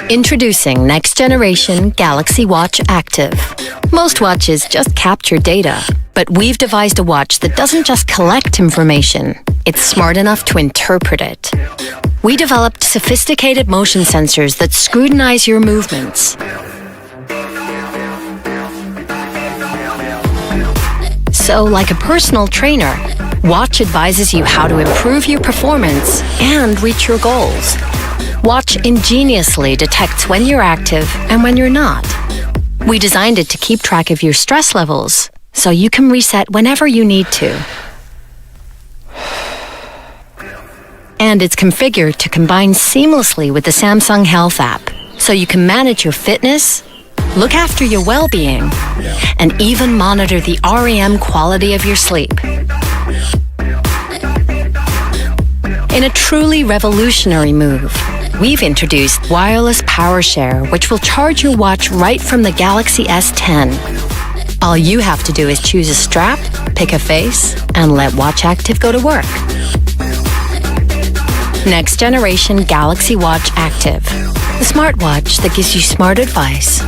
Introducing next generation Galaxy Watch Active. Most watches just capture data, but we've devised a watch that doesn't just collect information, it's smart enough to interpret it. We developed sophisticated motion sensors that scrutinize your movements. So, like a personal trainer, Watch advises you how to improve your performance and reach your goals. Watch ingeniously detects when you're active and when you're not. We designed it to keep track of your stress levels, so you can reset whenever you need to. And it's configured to combine seamlessly with the Samsung Health app, so you can manage your fitness, look after your well-being, and even monitor the REM quality of your sleep. In a truly revolutionary move, we've introduced wireless power share, which will charge your watch right from the Galaxy S10. All you have to do is choose a strap, pick a face, and let Watch Active go to work. Next generation Galaxy Watch Active, the smartwatch that gives you smart advice.